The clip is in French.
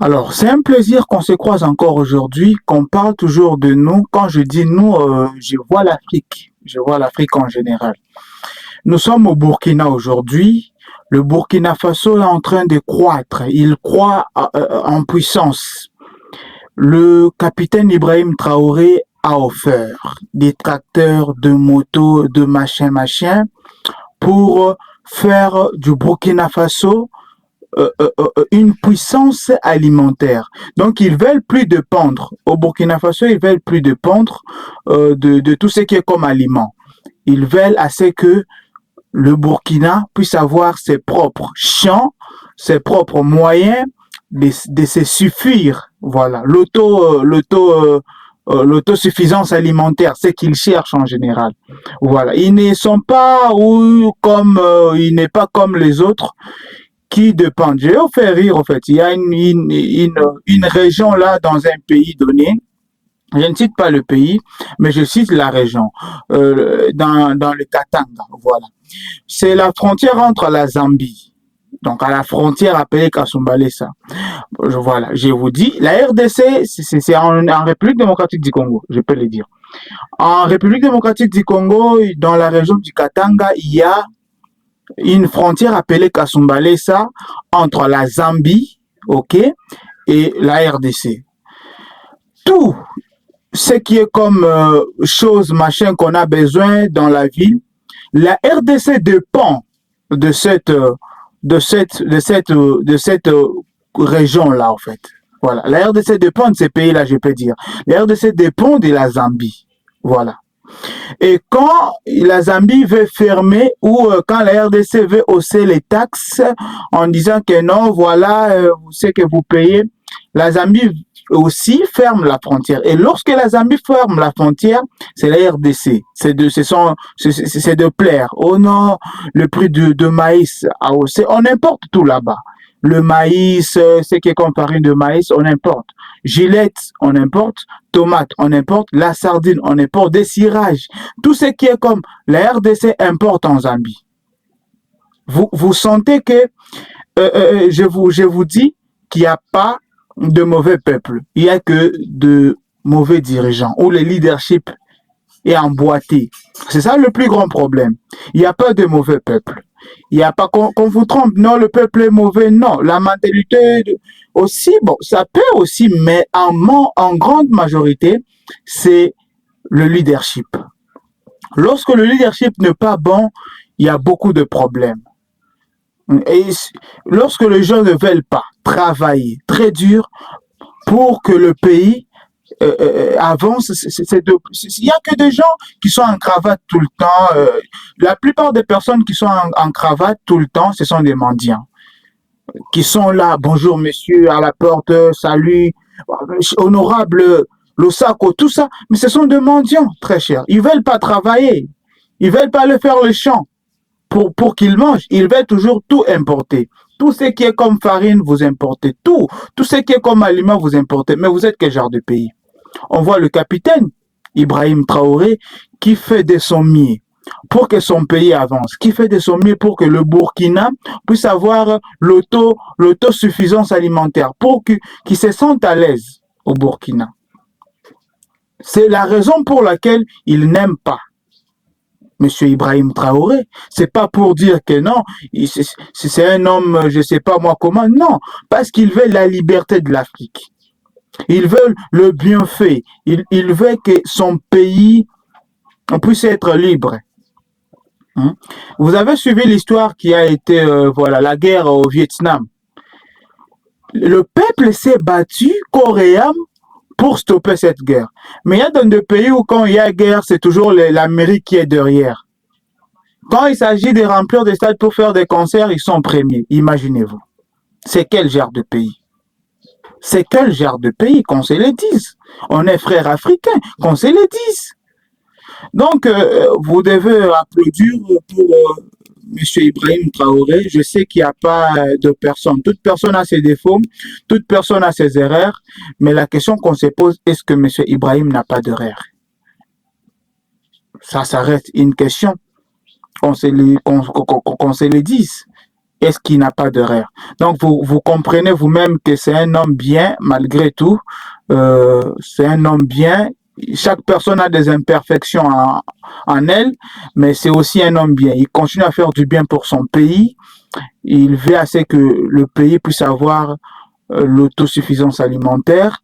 Alors, c'est un plaisir qu'on se croise encore aujourd'hui, qu'on parle toujours de nous. Quand je dis nous, je vois l'Afrique. Je vois l'Afrique en général. Nous sommes au Burkina aujourd'hui. Le Burkina Faso est en train de croître. Il croît en puissance. Le capitaine Ibrahim Traoré a offert des tracteurs, de motos, de machin, machin, pour faire du Burkina Faso une puissance alimentaire. Donc, ils veulent plus dépendre. Au Burkina Faso, ils veulent plus dépendre de tout ce qui est comme aliment. Ils veulent assez que le Burkina puisse avoir ses propres champs, ses propres moyens de se suffire. Voilà, l'autosuffisance alimentaire, c'est qu'ils cherchent en général. Voilà, ils ne sont pas ou comme il n'est pas comme les autres qui dépendent. Je vais vous faire rire, en fait. Il y a une région là dans un pays donné. Je ne cite pas le pays, mais je cite la région, dans le Katanga. Voilà. C'est la frontière entre la Zambie. Donc, à la frontière appelée Kasumbalesa. Voilà, je vous dis, la RDC, c'est en République démocratique du Congo, je peux le dire. En République démocratique du Congo, dans la région du Katanga, il y a une frontière appelée Kasumbalesa entre la Zambie, ok, et la RDC. Tout ce qui est comme chose, machin qu'on a besoin dans la ville, la RDC dépend de cette région-là, en fait. Voilà. La RDC dépend de ces pays-là, je peux dire. La RDC dépend de la Zambie. Voilà. Et quand la Zambie veut fermer ou quand la RDC veut hausser les taxes en disant que non, voilà, ce que vous payez, la Zambie aussi ferme la frontière. Et lorsque la Zambie ferme la frontière, c'est la RDC. C'est de plaire. Oh non, le prix de maïs a haussé. On importe tout là-bas. Le maïs, ce qui est comme farine de maïs, on importe. Gilette, on importe. Tomate, on importe. La sardine, on importe. Des cirages. Tout ce qui est comme la RDC importe en Zambie. Vous sentez que, je vous dis qu'il n'y a pas de mauvais peuple. Il n'y a que de mauvais dirigeants où le leadership est emboîté. C'est ça le plus grand problème. Il n'y a pas de mauvais peuple. Il n'y a pas qu'on vous trompe. Non, le peuple est mauvais. Non, la mentalité aussi, bon, ça peut aussi, mais en grande majorité, c'est le leadership. Lorsque le leadership n'est pas bon, il y a beaucoup de problèmes. Et lorsque les gens ne veulent pas travailler très dur pour que le pays avance, il n'y a que des gens qui sont en cravate tout le temps. La plupart des personnes qui sont en cravate tout le temps, ce sont des mendiants qui sont là. Bonjour monsieur, à la porte, salut, honorable Losako, tout ça. Mais ce sont des mendiants, très chers. Ils ne veulent pas travailler. Ils ne veulent pas aller faire le champ pour qu'ils mangent. Ils veulent toujours tout importer. Tout ce qui est comme farine, vous importez. Tout ce qui est comme aliment, vous importez. Mais vous êtes quel genre de pays? On voit le capitaine Ibrahim Traoré qui fait de son mieux pour que son pays avance, qui fait de son mieux pour que le Burkina puisse avoir l'autosuffisance alimentaire, pour qu'il se sente à l'aise au Burkina. C'est la raison pour laquelle il n'aime pas Monsieur Ibrahim Traoré. C'est pas pour dire que non, c'est un homme, je sais pas moi comment, non, parce qu'il veut la liberté de l'Afrique. Ils veulent le bienfait. Ils veulent que son pays puisse être libre. Hein? Vous avez suivi l'histoire qui a été, voilà, la guerre au Vietnam. Le peuple s'est battu corps et âme pour stopper cette guerre. Mais il y a dans des pays où quand il y a guerre, c'est toujours l'Amérique qui est derrière. Quand il s'agit de remplir des stades pour faire des concerts, ils sont premiers. Imaginez-vous. C'est quel genre de pays? C'est quel genre de pays qu'on se le dise? On est frères africains, qu'on se le dise. Donc, vous devez applaudir pour M. Ibrahim Traoré. Je sais qu'il n'y a pas de personne. Toute personne a ses défauts, toute personne a ses erreurs. Mais la question qu'on se pose, est-ce que M. Ibrahim n'a pas d'erreur? Ça reste une question qu'on se le dise. est-ce qu'il n'a pas d'erreur? Donc, vous comprenez vous-même que c'est un homme bien, malgré tout. C'est un homme bien. Chaque personne a des imperfections en elle, mais c'est aussi un homme bien. Il continue à faire du bien pour son pays. Il veut à ce que le pays puisse avoir l'autosuffisance alimentaire.